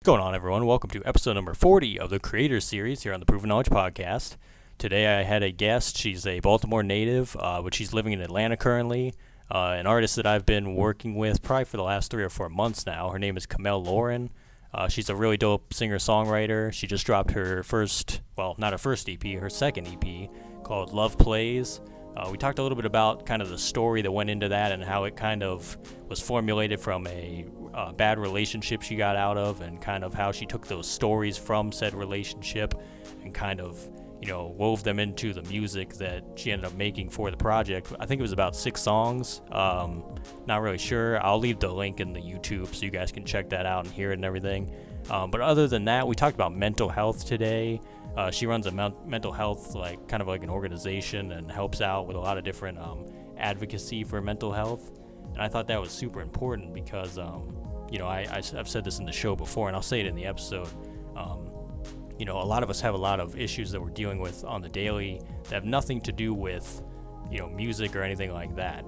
What's going on, everyone? Welcome to episode number 40 of the Creator Series here on the Proven Knowledge Podcast. Today I had a guest. She's a Baltimore native, but she's living in Atlanta currently. An artist that I've been working with probably for the last 3 or 4 months now. Her name is Ka'Mel Lauryn. She's a really dope singer-songwriter. She just dropped her first, well, not her first EP, her second EP called Playz. We talked a little bit about kind of the story that went into that and how it kind of was formulated from a bad relationship she got out of, and kind of how she took those stories from said relationship and kind of, wove them into the music that she ended up making for the project. I think it was about 6 songs. Not really sure. I'll leave the link in the YouTube so you guys can check that out and hear it and everything. But other than that, we talked about mental health today. She runs a mental health, kind of like an organization, and helps out with a lot of different advocacy for mental health. And I thought that was super important because, I've said this in the show before, and I'll say it in the episode. A lot of us have a lot of issues that we're dealing with on the daily that have nothing to do with, music or anything like that.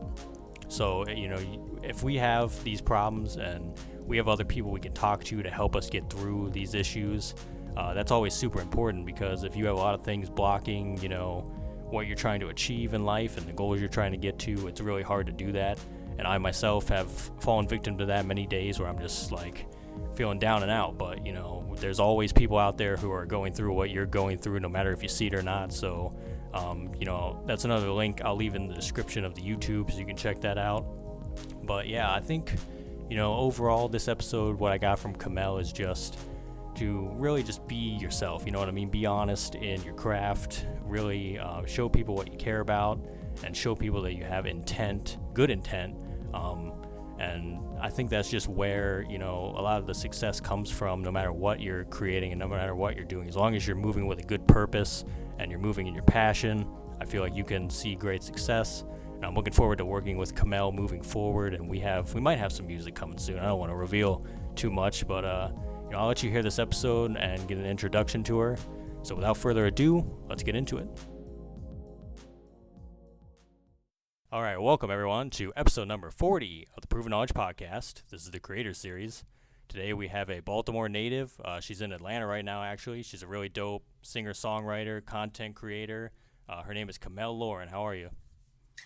So, if we have these problems and we have other people we can talk to help us get through these issues, that's always super important, because if you have a lot of things blocking, what you're trying to achieve in life and the goals you're trying to get to, it's really hard to do that. And I myself have fallen victim to that many days where I'm just feeling down and out. But, there's always people out there who are going through what you're going through, no matter if you see it or not. So, that's another link I'll leave in the description of the YouTube so you can check that out. But yeah, I think, overall this episode, what I got from Ka'Mel is just to really just be yourself, you know what I mean? Be honest in your craft, really show people what you care about, and show people that you have intent, good intent. And I think that's just where, a lot of the success comes from, no matter what you're creating and no matter what you're doing. As long as you're moving with a good purpose and you're moving in your passion, I feel like you can see great success. And I'm looking forward to working with Ka'Mel moving forward, and we might have some music coming soon. I don't want to reveal too much, but I'll let you hear this episode and get an introduction to her. So without further ado, let's get into it. All right, welcome everyone to episode number 40 of the Proven Knowledge Podcast. This is the Creator Series. Today we have a Baltimore native. She's in Atlanta right now, actually. She's a really dope singer-songwriter, content creator. Her name is Ka'Mel Lauryn. How are you?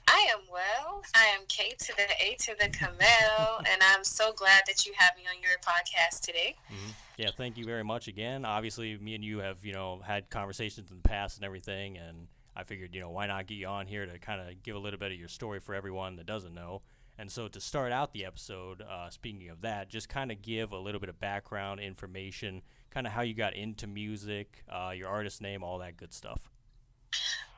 I am well. I am K to the A to the Ka'Mel, and I'm so glad that you have me on your podcast today. Mm-hmm. Yeah, thank you very much again. Obviously, me and you have, had conversations in the past and everything, and I figured, why not get you on here to kind of give a little bit of your story for everyone that doesn't know. And so to start out the episode, speaking of that, just kind of give a little bit of background information, kind of how you got into music, your artist name, all that good stuff.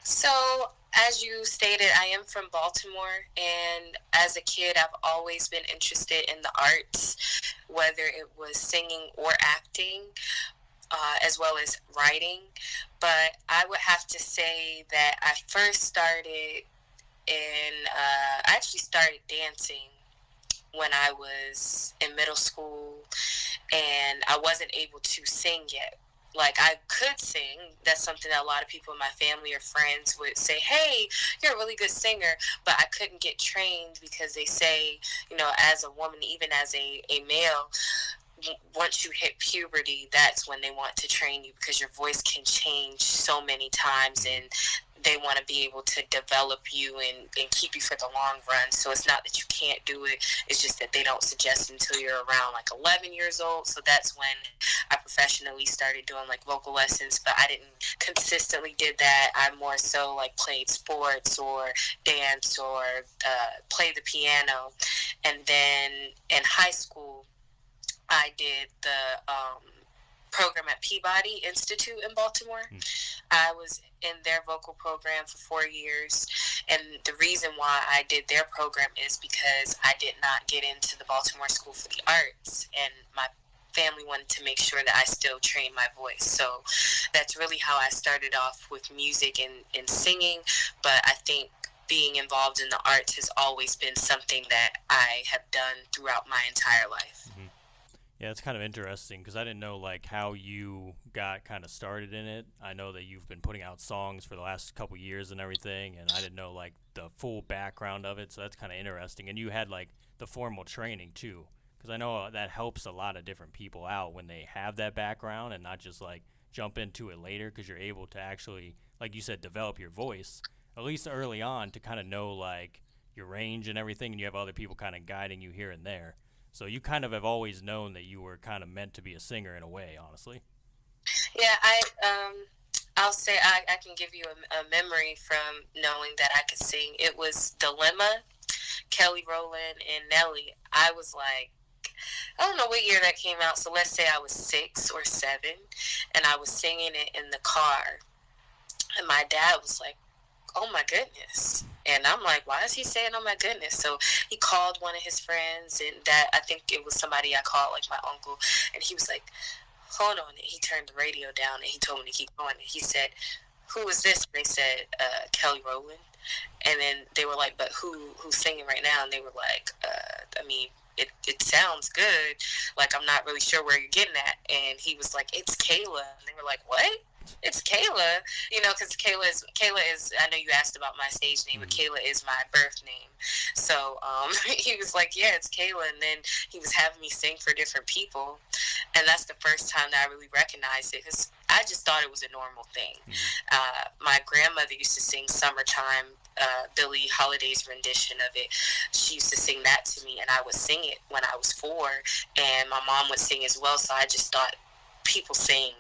So, as you stated, I am from Baltimore, and as a kid, I've always been interested in the arts, whether it was singing or acting, as well as writing. But I would have to say that I first started I actually started dancing when I was in middle school, and I wasn't able to sing yet. I could sing. That's something that a lot of people in my family or friends would say, hey, you're a really good singer. But I couldn't get trained because they say, as a woman, even as a male, once you hit puberty, that's when they want to train you, because your voice can change so many times, and they want to be able to develop you and keep you for the long run. So it's not that you can't do it. It's just that they don't suggest it until you're around 11 years old. So that's when I professionally started doing vocal lessons, but I didn't consistently did that. I more so played sports or dance or played the piano. And then in high school, I did the program at Peabody Institute in Baltimore. I was in their vocal program for 4 years, and the reason why I did their program is because I did not get into the Baltimore School for the Arts, and my family wanted to make sure that I still trained my voice. So that's really how I started off with music and singing, but I think being involved in the arts has always been something that I have done throughout my entire life. Mm-hmm. Yeah, it's kind of interesting because I didn't know how you got kind of started in it. I know that you've been putting out songs for the last couple years and everything, and I didn't know the full background of it. So that's kind of interesting. And you had the formal training too, because Because I know that helps a lot of different people out when they have that background and not just like jump into it later, because you're able to actually, like you said, develop your voice at least early on to kind of know like your range and everything, and you have other people kind of guiding you here and there. So you kind of have always known that you were kind of meant to be a singer in a way, honestly. Yeah, I'll say I can give you a memory from knowing that I could sing. It was Dilemma, Kelly Rowland, and Nelly. I was like, I don't know what year that came out, so let's say I was 6 or 7, and I was singing it in the car, and my dad was like, "Oh my goodness." And I'm like, why is he saying, "Oh my goodness"? So he called one of his friends, and that, I think it was somebody I called, like my uncle, and he was like, "Hold on." And he turned the radio down, and he told me to keep going. And he said, "Who is this?" And they said, Kelly Rowland. And then they were like, "But who's singing right now?" And they were like, I mean, it sounds good. Like, I'm not really sure where you're getting at. And he was like, "It's Kayla." And they were like, "What?" "It's Kayla," because Kayla is. I know you asked about my stage name, but Kayla is my birth name. So he was like, "Yeah, it's Kayla," and then he was having me sing for different people, and that's the first time that I really recognized it, because I just thought it was a normal thing. My grandmother used to sing "Summertime." Billie Holiday's rendition of it. She used to sing that to me, and I would sing it when I was 4, and my mom would sing as well. So I just thought people sing.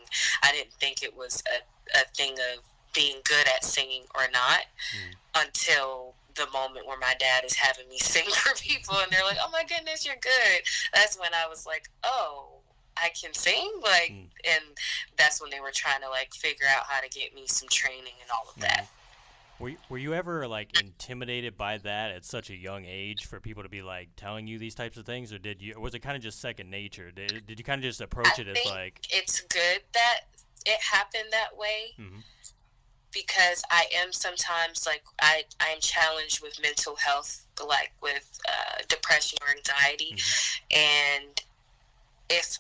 I didn't think it was a thing of being good at singing or not until the moment where my dad is having me sing for people, and they're like, "Oh my goodness, you're good." That's when I was like, "Oh, I can sing," like, and that's when they were trying to like figure out how to get me some training and all of that. Were you ever like intimidated by that at such a young age for people to be like telling you these types of things, or or was it kind of just second nature? Did you kind of just approach I it as think like it's good that it happened that way, because I am sometimes like I'm challenged with mental health, like with depression or anxiety, and if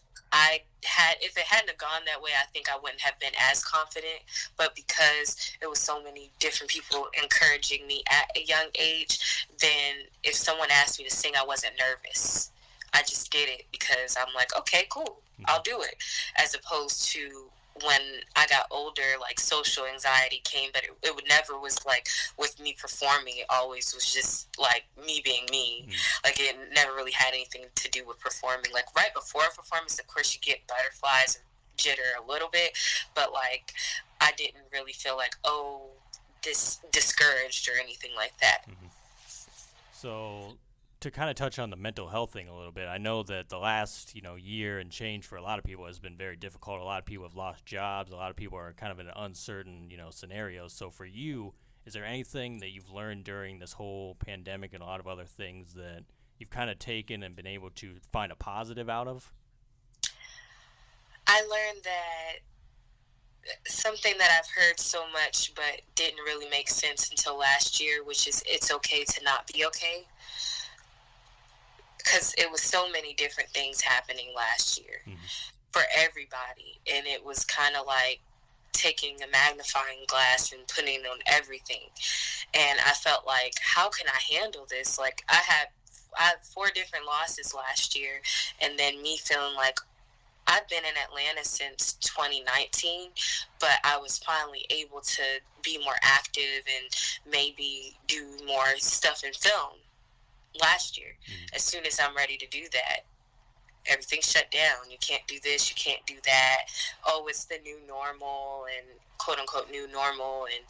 if it hadn't have gone that way, I think I wouldn't have been as confident. But because it was so many different people encouraging me at a young age, then if someone asked me to sing, I wasn't nervous. I just did it because I'm like, okay, cool, I'll do it. As opposed to when I got older, like social anxiety came, but it would never was like with me performing. It always was just like me being me. Like, it never really had anything to do with performing. Like, right before a performance, of course, you get butterflies and jitter a little bit, but like I didn't really feel like, oh, this discouraged or anything like that. So to kind of touch on the mental health thing a little bit, I know that the last year and change for a lot of people has been very difficult. A lot of people have lost jobs. A lot of people are kind of in an uncertain scenarios. So for you, is there anything that you've learned during this whole pandemic and a lot of other things that you've kind of taken and been able to find a positive out of? I learned that something that I've heard so much but didn't really make sense until last year, which is it's okay to not be okay. Because it was so many different things happening last year for everybody, and it was kind of like taking a magnifying glass and putting it on everything. And I felt like, how can I handle this? Like, I had 4 different losses last year, and then me feeling like I've been in Atlanta since 2019, but I was finally able to be more active and maybe do more stuff in film last year. As soon as I'm ready to do that, everything shut down. You can't do this, you can't do that. Oh, it's the new normal, and quote unquote new normal. And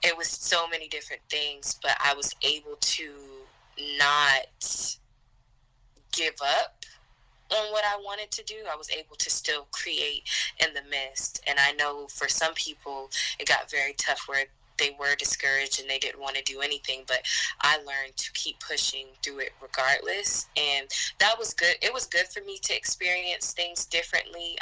it was so many different things, but I was able to not give up on what I wanted to do. I was able to still create in the midst. And I know for some people it got very tough, where they were discouraged and they didn't want to do anything, but I learned to keep pushing through it regardless, and that was good. It was good for me to experience things differently.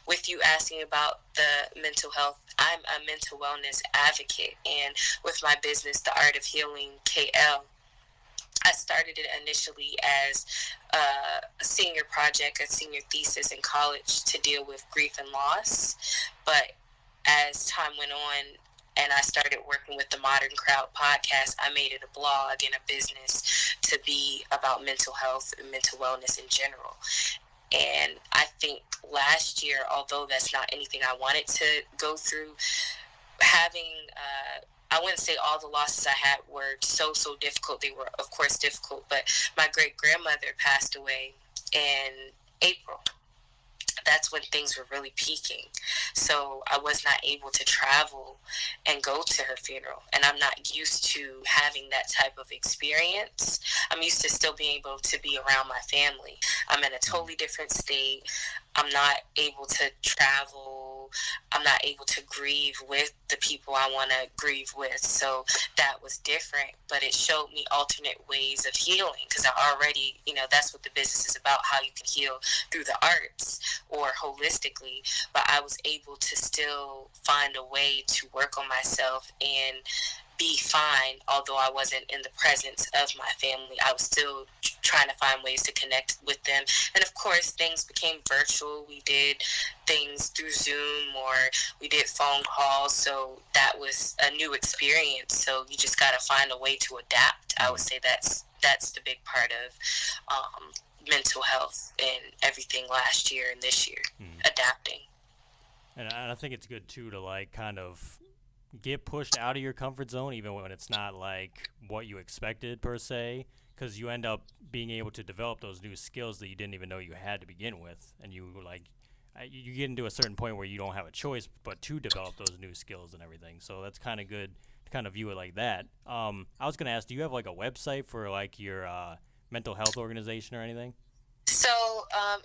With you asking about the mental health, I'm a mental wellness advocate, and with my business, The Art of Healing KL, I started it initially as a senior project, a senior thesis in college to deal with grief and loss, but as time went on, and I started working with the Modern Crowd podcast. I made it a blog and a business to be about mental health and mental wellness in general. And I think last year, although that's not anything I wanted to go through, having I wouldn't say all the losses I had were so difficult. They were, of course, difficult, but my great grandmother passed away in April. That's when things were really peaking. So I was not able to travel and go to her funeral. And I'm not used to having that type of experience. I'm used to still being able to be around my family. I'm in a totally different state. I'm not able to travel. I'm not able to grieve with the people I want to grieve with. So that was different, but it showed me alternate ways of healing, because I already, that's what the business is about, how you can heal through the arts or holistically. But I was able to still find a way to work on myself and be fine, although I wasn't in the presence of my family. I was still trying to find ways to connect with them. And of course, things became virtual. We did things through Zoom, or we did phone calls. So that was a new experience. So you just got to find a way to adapt. I would say that's the big part of mental health and everything last year and this year, adapting. And I think it's good too to like kind of get pushed out of your comfort zone, even when it's not like what you expected per se, because you end up being able to develop those new skills that you didn't even know you had to begin with, and you like you get into a certain point where you don't have a choice but to develop those new skills and everything. So that's kind of good to kind of view it like that. I was gonna ask, do you have like a website for like your mental health organization or anything? So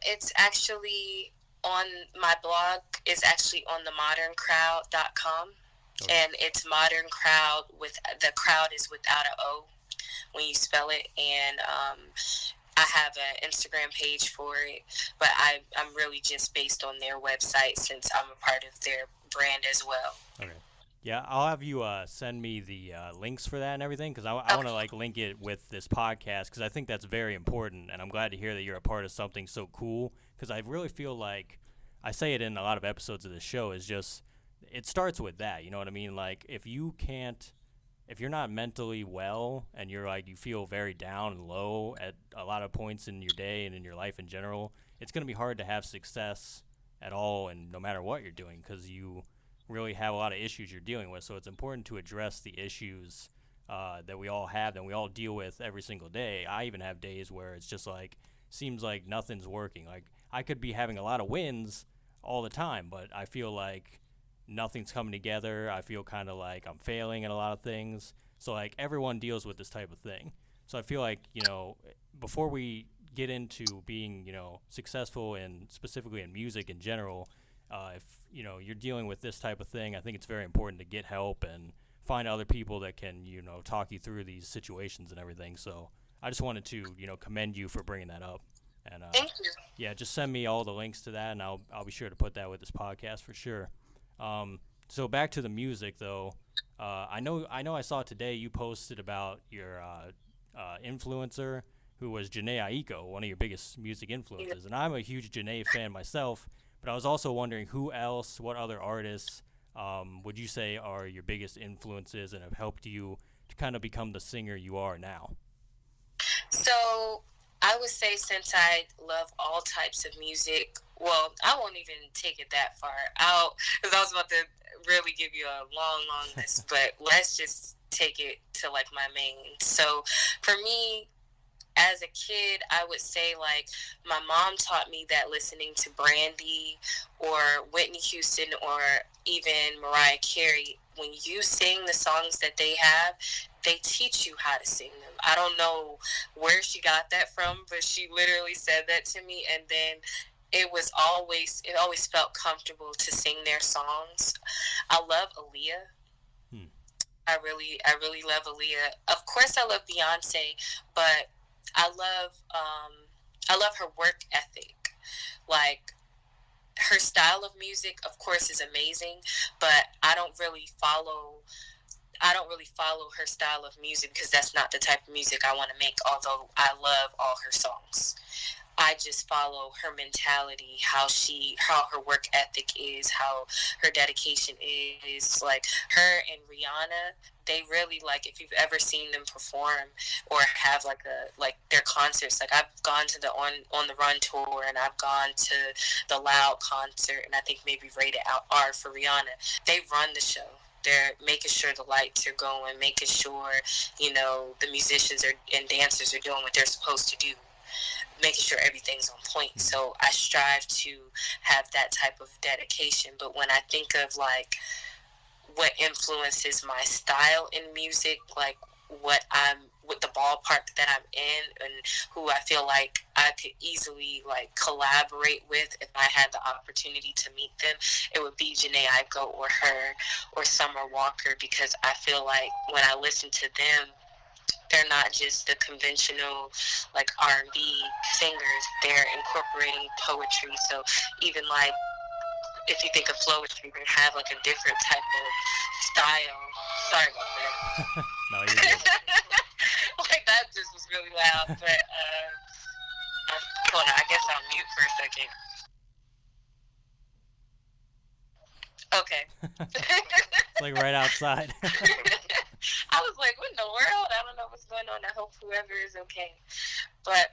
it's actually on my blog. Is actually on themoderncrowd.com. Okay. And it's Modern Crowd, with the crowd is without an O when you spell it. And I have an Instagram page for it, but I'm really just based on their website, since I'm a part of their brand as well. Okay. Yeah, I'll have you send me the links for that and everything, because I want to like link it with this podcast, because I think that's very important, and I'm glad to hear that you're a part of something so cool, because I really feel like I say it in a lot of episodes of the show, is just it starts with that, you know what I mean? Like if you're not mentally well and you're like you feel very down and low at a lot of points in your day and in your life in general, it's going to be hard to have success at all, and no matter what you're doing, because you really have a lot of issues you're dealing with. So it's important to address the issues that we all have and we all deal with every single day. I even have days where it's just like seems like nothing's working. Like I could be having a lot of wins all the time, but I feel like nothing's coming together. I feel kind of like I'm failing at a lot of things. So like everyone deals with this type of thing. So I feel like, before we get into being, successful and specifically in music in general, if you're dealing with this type of thing, I think it's very important to get help and find other people that can talk you through these situations and everything. So I just wanted to commend you for bringing that up. And Thank you. yeah, just send me all the links to that, and I'll be sure to put that with this podcast for sure. So back to the music though. I know I saw today you posted about your influencer who was Janae Aiko, one of your biggest music influences, and I'm a huge Janae fan myself. But I was also wondering who else, what other artists would you say are your biggest influences and have helped you to kind of become the singer you are now? So I would say, since I love all types of music, well, I won't even take it that far out, because I was about to really give you a long list, but let's just take it to like my main. So for me, as a kid, I would say like my mom taught me that listening to Brandy or Whitney Houston or even Mariah Carey, when you sing the songs that they have, they teach you how to sing them. I don't know where she got that from, but she literally said that to me, and then it always felt comfortable to sing their songs. I love Aaliyah. Hmm. I really love Aaliyah. Of course, I love Beyonce, but I love her work ethic. Like, her style of music, of course, is amazing, but I don't really follow her style of music, because that's not the type of music I want to make. Although I love all her songs, I just follow her mentality, how her work ethic is, how her dedication is. Like her and Rihanna, they really like. If you've ever seen them perform or have like their concerts, like I've gone to the on the Run tour and I've gone to the Loud concert, and I think maybe Rated Out R for Rihanna. They run the show. They're making sure the lights are going, making sure the musicians are and dancers are doing what they're supposed to do, making sure everything's on point. So I strive to have that type of dedication. But when I think of like what influences my style in music, like with the ballpark that I'm in and who I feel like I could easily like collaborate with if I had the opportunity to meet them, it would be Janae Aiko or her or Summer Walker, because I feel like when I listen to them, they're not just the conventional like R&B singers. They're incorporating poetry. So even like if you think of poetry, they have like a different type of style. Sorry about No, you're good. that. Like that just was really loud. But hold on, I guess I'll mute for a second. Okay. It's like right outside. I was like, what in the world? I don't know what's going on. I hope whoever is okay. But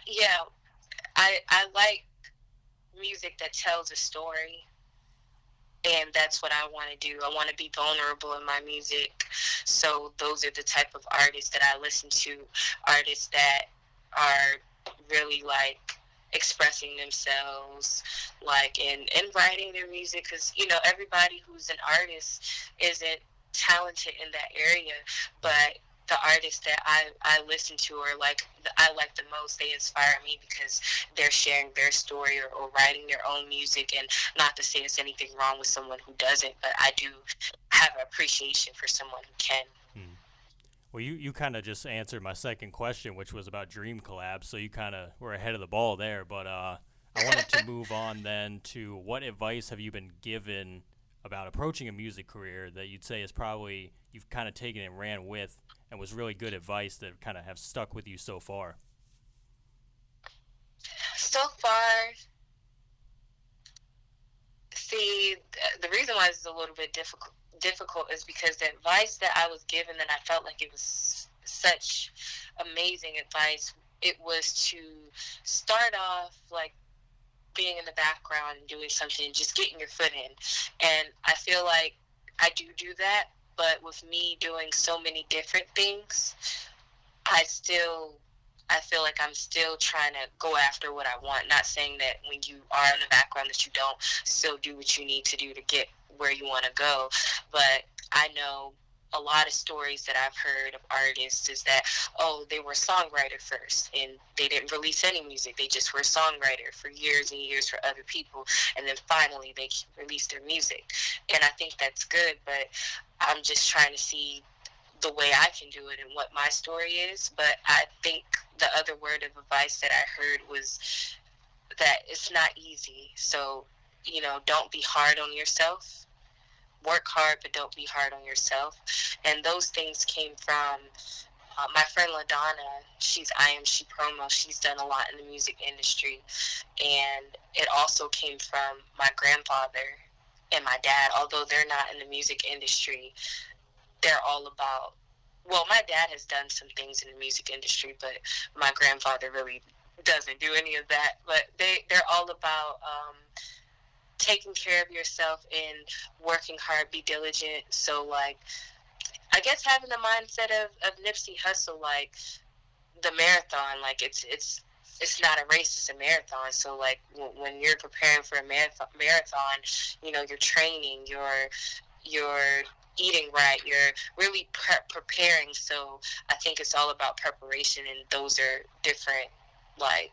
yeah, I like music that tells a story, and that's what I want to do. I want to be vulnerable in my music. So those are the type of artists that I listen to, artists that are really like expressing themselves, like in writing their music, because everybody who's an artist isn't talented in that area, but the artists that I listen to or I like the most, they inspire me because they're sharing their story or writing their own music. And not to say it's anything wrong with someone who doesn't, but I do have appreciation for someone who can. Well, you kind of just answered my second question, which was about dream collabs, so you kind of were ahead of the ball there. But I wanted to move on then to what advice have you been given about approaching a music career that you'd say is probably you've kind of taken and ran with and was really good advice that kind of have stuck with you so far? So far, see, the reason why it's a little bit difficult is because the advice that I was given, and I felt like it was such amazing advice, it was to start off like being in the background and doing something, just getting your foot in. And I feel like I do that, but with me doing so many different things, I still I feel like I'm still trying to go after what I want. Not saying that when you are in the background that you don't still do what you need to do to get where you want to go. But I know a lot of stories that I've heard of artists is that, oh, they were a songwriter first and they didn't release any music. They just were a songwriter for years and years for other people. And then finally they released their music. And I think that's good, but I'm just trying to see the way I can do it and what my story is. But I think the other word of advice that I heard was that it's not easy. So, don't be hard on yourself. Work hard, but don't be hard on yourself. And those things came from my friend LaDonna. She's She Promo. She's done a lot in the music industry. And it also came from my grandfather and my dad. Although they're not in the music industry, they're all about, well, my dad has done some things in the music industry, but my grandfather really doesn't do any of that. But they're all about taking care of yourself and working hard, be diligent. So like, I guess having the mindset of Nipsey Hussle, like the marathon, like it's not a race, it's a marathon. So like when you're preparing for a marathon, you're training, you're eating right, you're really preparing. So I think it's all about preparation, and those are different, like,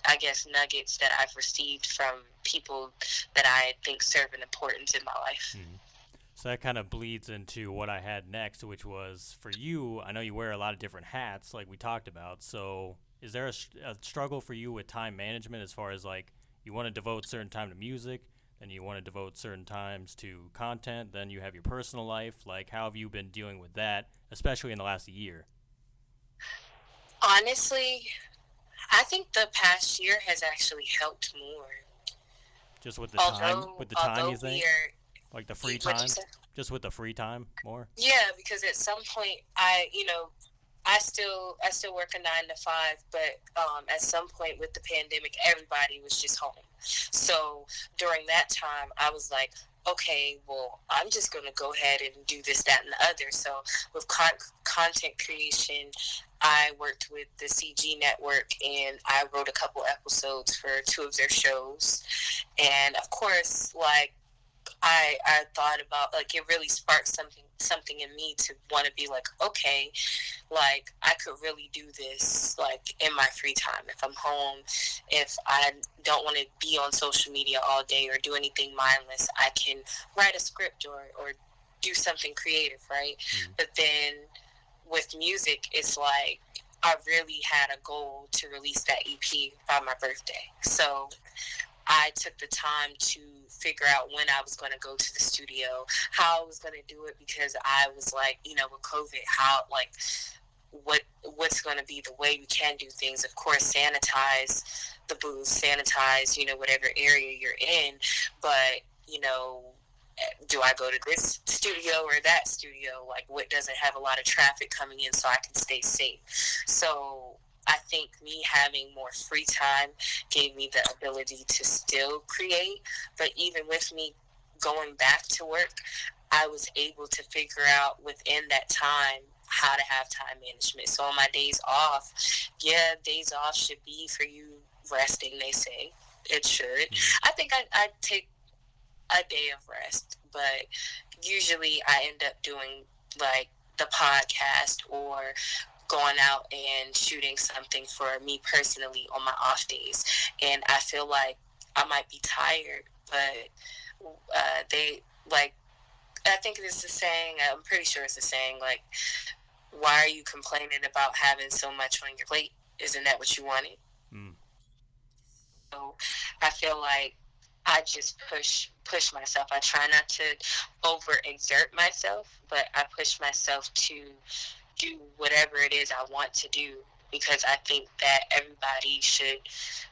I guess, nuggets that I've received from people that I think serve an importance in my life. Mm-hmm. So that kind of bleeds into what I had next, which was for you. I know you wear a lot of different hats, like we talked about. So is there a struggle for you with time management as far as like you want to devote certain time to music, then you want to devote certain times to content, then you have your personal life? Like, how have you been dealing with that, especially in the last year? Honestly, I think the past year has actually helped more. Just with the time, Although, with the time, you although we think, are, like the free what you time, said? just with the free time more. Yeah, because at some point, I still work a 9 to 5, but at some point with the pandemic, everybody was just home. So during that time, I was like, okay, well, I'm just gonna go ahead and do this, that, and the other. So with content creation, I worked with the CG network, and I wrote a couple episodes for two of their shows. And of course, like I thought about, like, it really sparked something in me to want to be like, okay, like I could really do this like in my free time if I'm home, if I don't want to be on social media all day or do anything mindless. I can write a script or do something creative, right? Mm. But then with music, it's like I really had a goal to release that EP by my birthday. So I took the time to figure out when I was going to go to the studio, how I was going to do it, because I was like, with COVID, how, like, what's going to be the way we can do things. Of course, sanitize the booth, sanitize, whatever area you're in. But, do I go to this studio or that studio? Like, what doesn't have a lot of traffic coming in so I can stay safe? So I think me having more free time gave me the ability to still create. But even with me going back to work, I was able to figure out within that time how to have time management. So on my days off, yeah, days off should be for you resting, they say. It should. Mm. I think I take a day of rest, but usually I end up doing like the podcast or going out and shooting something for me personally on my off days. And I feel like I might be tired, but they like, I think it's a saying, I'm pretty sure it's a saying, like, why are you complaining about having so much on your plate? Isn't that what you wanted? Mm. So I feel like I just push myself. I try not to overexert myself, but I push myself to do whatever it is I want to do, because I think that everybody should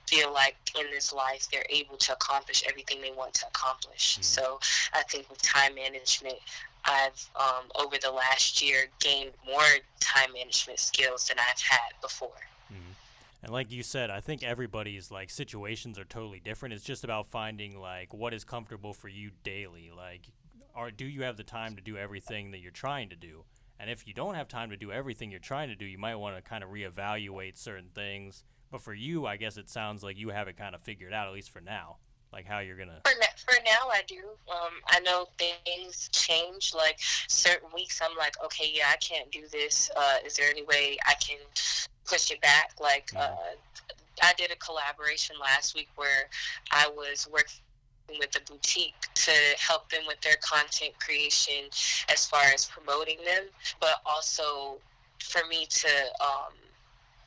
feel like in this life they're able to accomplish everything they want to accomplish. Mm. So I think with time management, I've over the last year gained more time management skills than I've had before. Mm. And like you said, I think everybody's like situations are totally different. It's just about finding like what is comfortable for you daily. Like, do you have the time to do everything that you're trying to do? And if you don't have time to do everything you're trying to do, you might want to kind of reevaluate certain things. But for you, I guess it sounds like you have it kind of figured out, at least for now, like how you're gonna. For now, I do. I know things change. Like certain weeks, I'm like, okay, yeah, I can't do this. Is there any way I can push it back? Like, Mm. I did a collaboration last week where I was working with a boutique to help them with their content creation as far as promoting them, but also for me to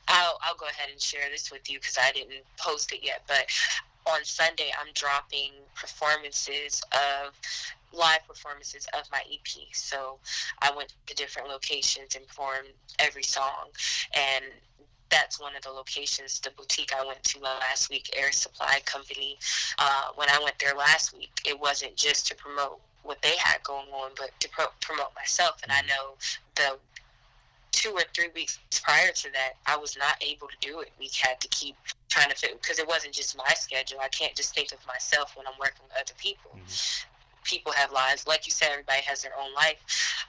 I'll go ahead and share this with you because I didn't post it yet. But on Sunday, I'm dropping live performances of my EP. So I went to different locations and performed every song. And that's one of the locations, the boutique I went to last week, Air Supply Company. When I went there last week, it wasn't just to promote what they had going on, but to promote myself. And I Mm. know the 2 or 3 weeks prior to that, I was not able to do it. We had to keep trying to fit, because it wasn't just my schedule. I can't just think of myself when I'm working with other people. Mm. People have lives. Like you said, everybody has their own life.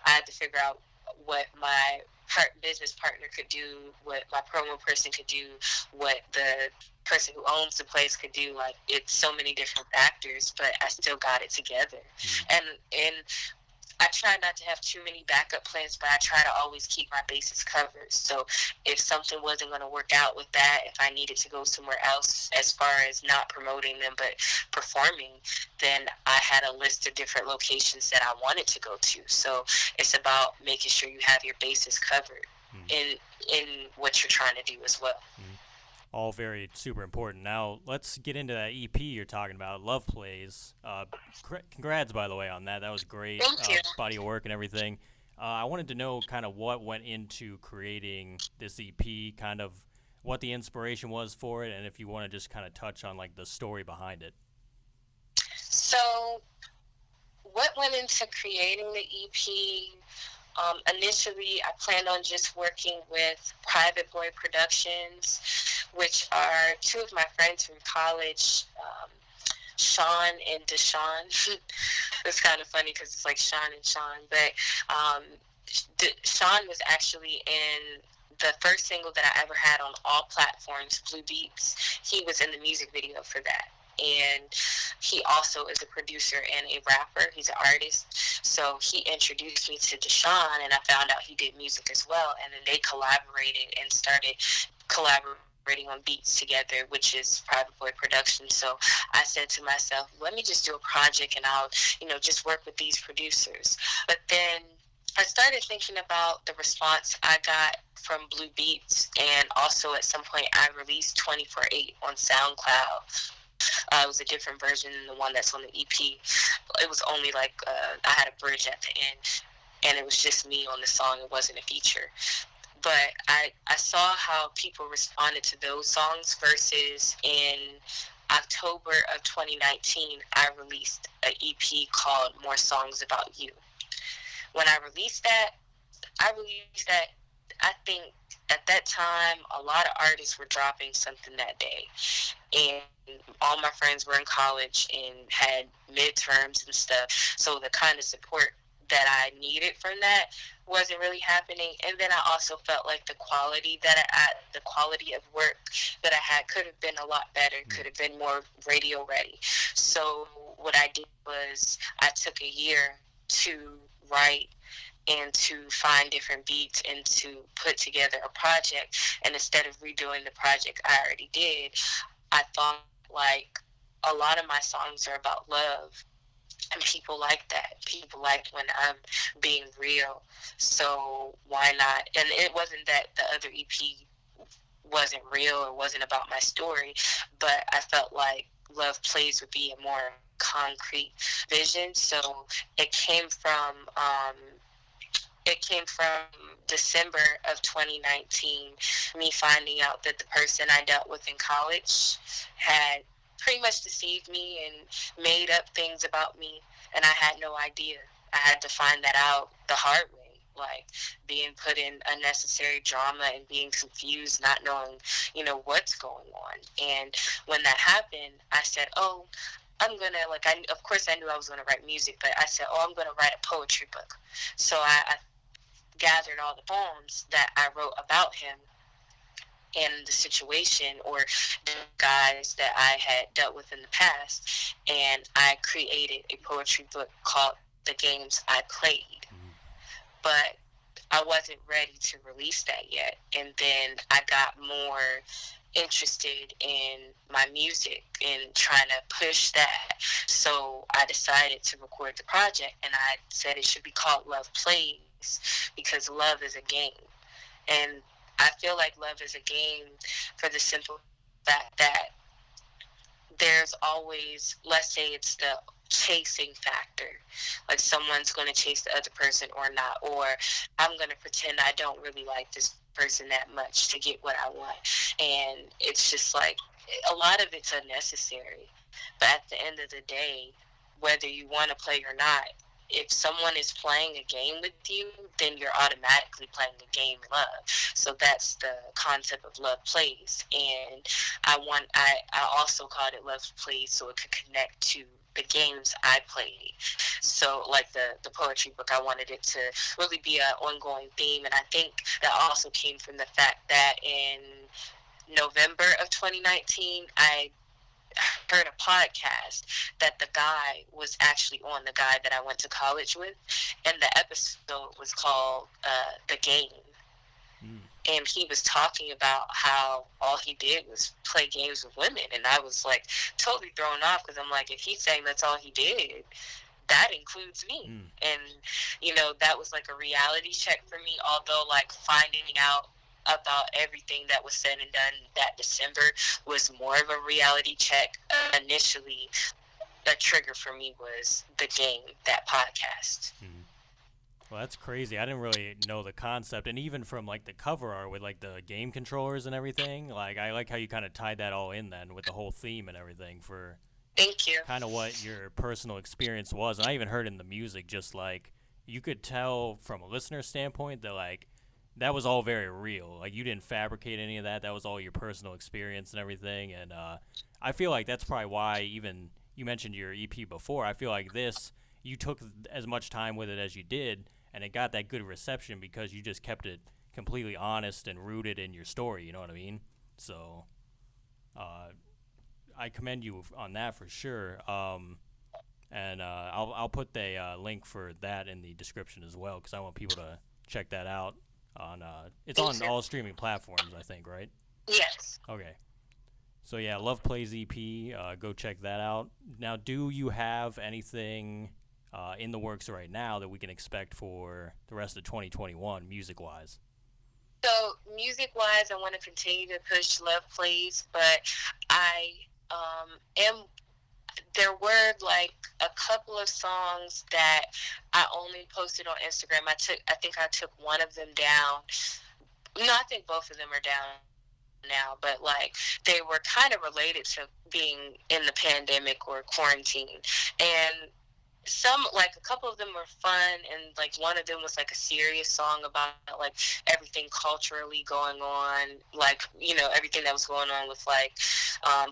I had to figure out what my business partner could do, what my promo person could do, what the person who owns the place could do. Like, it's so many different factors, but I still got it together. Mm. And I try not to have too many backup plans, but I try to always keep my bases covered. So if something wasn't going to work out with that, if I needed to go somewhere else as far as not promoting them but performing, then I had a list of different locations that I wanted to go to. So it's about making sure you have your bases covered Mm. in what you're trying to do as well. Mm. All very super important. Now let's get into that EP you're talking about, Love Plays. Congrats, by the way, on that. That was great, Thank you. body of work and everything. I wanted to know kind of what went into creating this EP. Kind of what the inspiration was for it, and if you want to just kind of touch on like the story behind it. So, what went into creating the EP? Initially, I planned on just working with Private Boy Productions, which are two of my friends from college, Sean and Deshaun. It's kind of funny because it's like Sean and Sean, but Sean was actually in the first single that I ever had on all platforms, Blue Beats. He was in the music video for that. And he also is a producer and a rapper. He's an artist. So he introduced me to Deshaun, and I found out he did music as well. And then they collaborated and started collaborating on beats together, which is Private Boy Productions. So I said to myself, let me just do a project and I'll, just work with these producers. But then I started thinking about the response I got from Blue Beats, and also at some point I released 24/8 on SoundCloud. It was a different version than the one that's on the EP. It was only like I had a bridge at the end, and it was just me on the song. It wasn't a feature. But I saw how people responded to those songs versus in October of 2019, I released an EP called More Songs About You. When I released that, I think at that time, a lot of artists were dropping something that day. And all my friends were in college and had midterms and stuff. So the kind of support that I needed from that wasn't really happening. And then I also felt like the quality of work that I had could have been a lot better, could have been more radio ready. So what I did was I took a year to write and to find different beats and to put together a project. And instead of redoing the project I already did, I thought like a lot of my songs are about love, and people like that. People like when I'm being real. So why not? And it wasn't that the other EP wasn't real or wasn't about my story, but I felt like Love Playz would be a more concrete vision. So it came from December of 2019, me finding out that the person I dealt with in college had pretty much deceived me and made up things about me, and I had no idea. I had to find that out the hard way, like being put in unnecessary drama and being confused, not knowing, what's going on. And when that happened, I said, oh, I'm gonna, of course I knew I was gonna write music, but I said, oh, I'm gonna write a poetry book. So I gathered all the poems that I wrote about him and the situation or the guys that I had dealt with in the past, and I created a poetry book called The Games I Played. But I wasn't ready to release that yet, and then I got more interested in my music and trying to push that. So I decided to record the project, and I said it should be called Love Playz because love is a game. And I feel like love is a game for the simple fact that there's always, let's say it's the chasing factor, like someone's going to chase the other person or not, or I'm going to pretend I don't really like this person that much to get what I want. And it's just like a lot of it's unnecessary, but at the end of the day, whether you want to play or not, if someone is playing a game with you, then you're automatically playing a game of love. So that's the concept of Love Playz. And I also called it Love Playz so it could connect to the games I played. So like the poetry book, I wanted it to really be an ongoing theme. And I think that also came from the fact that in November of 2019, I heard a podcast that the guy was actually on, the guy that I went to college with, and the episode was called The Game. And he was talking about how all he did was play games with women, and I was like totally thrown off because I'm like, if he's saying that's all he did, that includes me. And that was like a reality check for me, although like finding out about everything that was said and done that December was more of a reality check. Initially, a trigger for me was The Game, that podcast. Well, that's crazy. I didn't really know the concept, and even from like the cover art with like the game controllers and everything. Like, I like how you kind of tied that all in then with the whole theme and everything for Thank you. kind of what your personal experience was. And I even heard in the music, just like you could tell from a listener standpoint that like that was all very real. Like you didn't fabricate any of that. That was all your personal experience and everything. And I feel like that's probably why even you mentioned your EP before. I feel like this you took as much time with it as you did, and it got that good reception because you just kept it completely honest and rooted in your story. You know what I mean? So uh, I commend you on that for sure. And I'll put the link for that in the description as well because I want people to check that out. On it's Thank on you. all streaming platforms, I think, right? Yes. Okay. So yeah, Love Playz EP. Go check that out. Now, do you have anything in the works right now that we can expect for the rest of 2021, music wise? So music wise, I want to continue to push Love Plays, but I am. There were like a couple of songs that I only posted on Instagram. I think I took one of them down. No, I think both of them are down now, but like they were kind of related to being in the pandemic or quarantine. And some, like a couple of them were fun, and like one of them was like a serious song about like everything culturally going on, like everything that was going on with like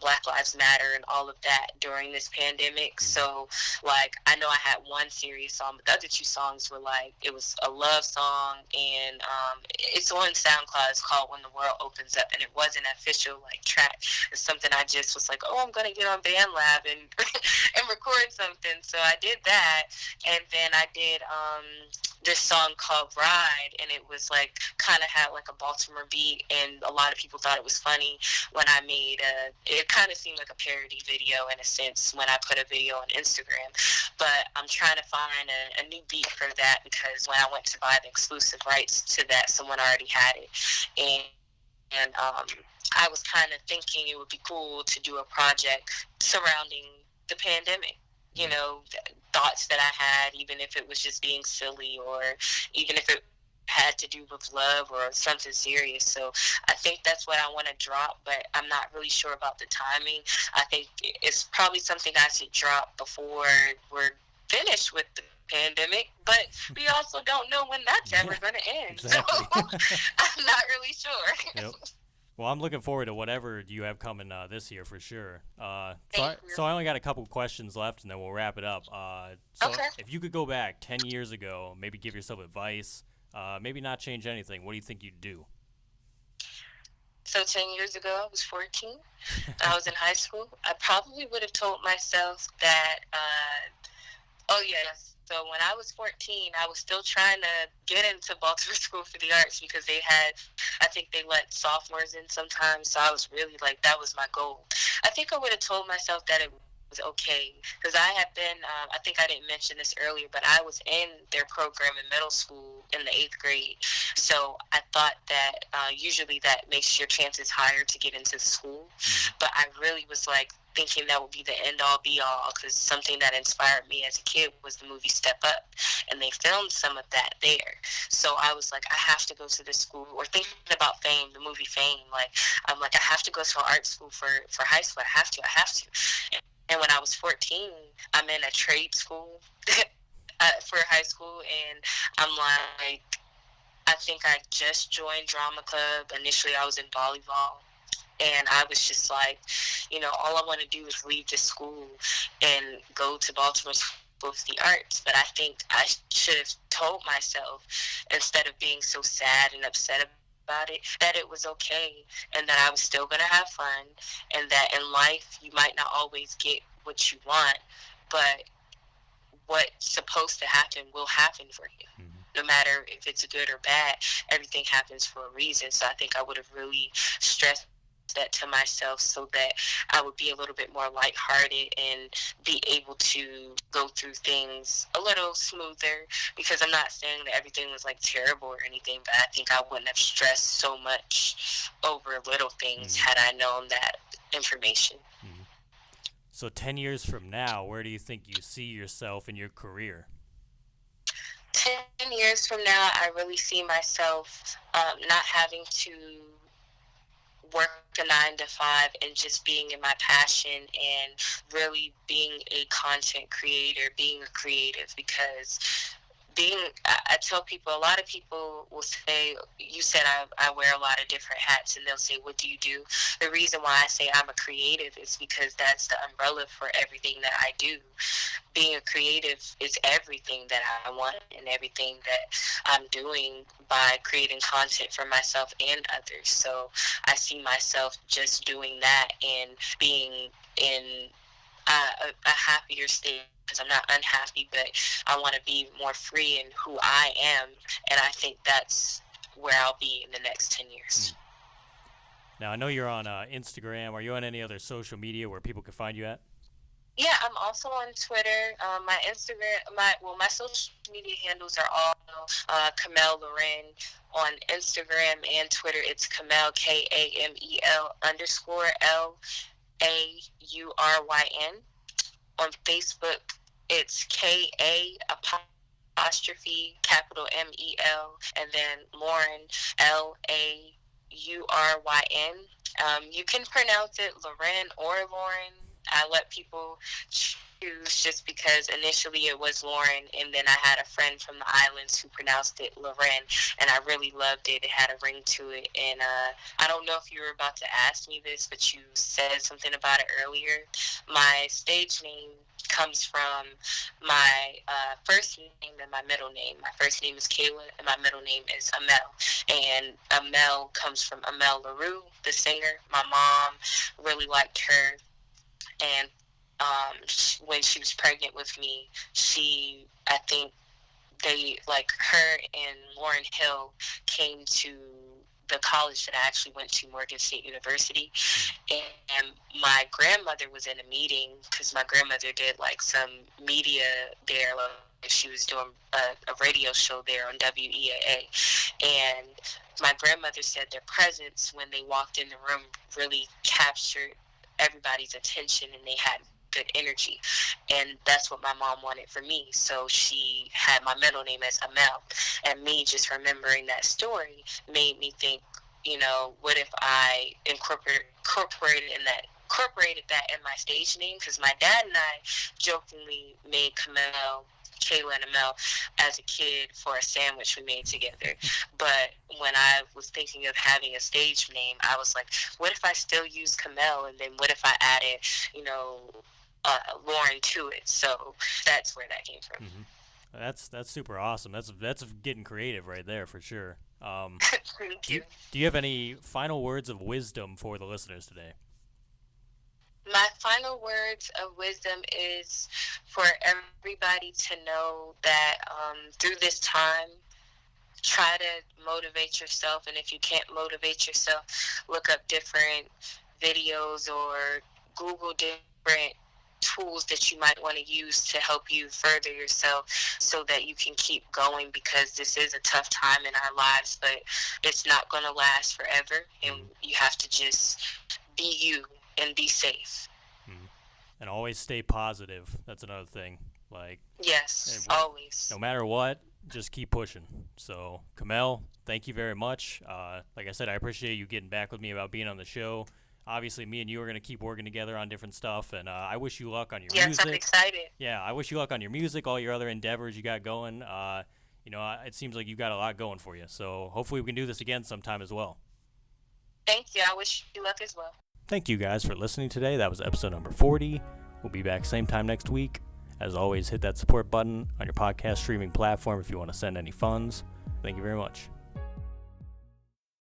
Black Lives Matter and all of that during this pandemic. Mm-hmm. So like I know I had one serious song, but the other two songs were like it was a love song, and it's on SoundCloud. It's called When the World Opens Up, and it wasn't an official like track. It's something I just was like, oh, I'm gonna get on BandLab and and record something. So I did that, and then I did this song called Ride, and it was like kind of had like a Baltimore beat, and a lot of people thought it was funny when I made it kind of seemed like a parody video in a sense when I put a video on Instagram. But I'm trying to find a new beat for that because when I went to buy the exclusive rights to that, someone already had it, and I was kind of thinking it would be cool to do a project surrounding the pandemic. You Mm-hmm. know, thoughts that I had, even if it was just being silly or even if it had to do with love or something serious. So I think that's what I want to drop, but I'm not really sure about the timing. I think it's probably something I should drop before we're finished with the pandemic, but we also don't know when that's ever Yeah, going to end. So exactly. I'm not really sure. Yep. Well, I'm looking forward to whatever you have coming this year for sure. So, Thank I, you. so I only got a couple questions left, and then we'll wrap it up. So, Okay. if you could go back 10 years ago, maybe give yourself advice, maybe not change anything. What do you think you'd do? So 10 years ago, I was 14. I was in high school. I probably would have told myself that, oh, yes. So when I was 14, I was still trying to get into Baltimore School for the Arts because I think they let sophomores in sometimes. So I was really like, that was my goal. I think I would have told myself that it was okay because I have been, I think I didn't mention this earlier, but I was in their program in middle school in the 8th grade. So I thought that usually that makes your chances higher to get into school. Mm-hmm. But I really was like, thinking that would be the end all be all because something that inspired me as a kid was the movie Step Up, and they filmed some of that there. So I was like, I have to go to this school, or thinking about Fame, the movie Fame. Like I'm like, I have to go to an art school for high school. I have to. And when I was 14, I'm in a trade school for high school, and I'm like, I think I just joined drama club. Initially, I was in volleyball. And I was just like, all I want to do is leave this school and go to Baltimore School of the Arts. But I think I should have told myself, instead of being so sad and upset about it, that it was okay and that I was still going to have fun, and that in life you might not always get what you want, but what's supposed to happen will happen for you. Mm-hmm. No matter if it's good or bad, everything happens for a reason. So I think I would have really stressed that to myself so that I would be a little bit more lighthearted and be able to go through things a little smoother, because I'm not saying that everything was like terrible or anything, but I think I wouldn't have stressed so much over little things Mm-hmm. had I known that information. Mm-hmm. So 10 years from now, where do you think you see yourself in your career? 10 years from now, I really see myself not having to work a 9 to 5 and just being in my passion and really being a content creator, being a creative, because I tell people, a lot of people will say, you said I wear a lot of different hats, and they'll say, what do you do? The reason why I say I'm a creative is because that's the umbrella for everything that I do. Being a creative is everything that I want and everything that I'm doing by creating content for myself and others. So I see myself just doing that and being in a happier state, because I'm not unhappy, but I want to be more free in who I am, and I think that's where I'll be in the next 10 years. Now, I know you're on Instagram. Are you on any other social media where people can find you at? Yeah, I'm also on Twitter. My Instagram, my social media handles are all Ka'Mel Lauryn. On Instagram and Twitter, it's Ka'Mel, KAMEL_LAURYN. On Facebook, it's KA_MEL and then Lauryn, LAURYN. You can pronounce it Lauren or Lauren. I let people choose just because initially it was Lauren, and then I had a friend from the islands who pronounced it Lauren, and I really loved it. It had a ring to it, and I don't know if you were about to ask me this, but you said something about it earlier. My stage name comes from my first name and my middle name. My first name is Kayla, and my middle name is Amel. And Amel comes from Ka'Mel Lauryn, the singer. My mom really liked her, and when she was pregnant with me, I think her and Lauryn Hill came to the college that I actually went to, Morgan State University, and my grandmother was in a meeting because my grandmother did some media there. She was doing a radio show there on WEAA, and my grandmother said their presence when they walked in the room really captured everybody's attention, and they had good energy, and that's what my mom wanted for me. So she had my middle name as Amel, and me just remembering that story made me think, what if I incorporated that in my stage name? Because my dad and I jokingly made Kayla and Amel as a kid for a sandwich we made together. But when I was thinking of having a stage name, I was like, what if I still use Ka'Mel, and then what if I added, Lauryn to it? So that's where that came from. Mm-hmm. That's super awesome. That's getting creative right there for sure. Thank you. Do you have any final words of wisdom for the listeners today? My final words of wisdom is for everybody to know that through this time, try to motivate yourself. And if you can't motivate yourself, look up different videos or Google different tools that you might want to use to help you further yourself so that you can keep going, because this is a tough time in our lives, but it's not going to last forever, and you have to just be you and be safe. And always stay positive. That's another thing. Yes, always. No matter what, just keep pushing. So, Ka'Mel, thank you very much. Like I said, I appreciate you getting back with me about being on the show. Obviously, me and you are going to keep working together on different stuff, and I wish you luck on your music. Yes, I'm excited. Yeah, I wish you luck on your music, all your other endeavors you got going. It seems like you got a lot going for you. So hopefully we can do this again sometime as well. Thank you. I wish you luck as well. Thank you guys for listening today. That was episode number 40. We'll be back same time next week. As always, hit that support button on your podcast streaming platform if you want to send any funds. Thank you very much.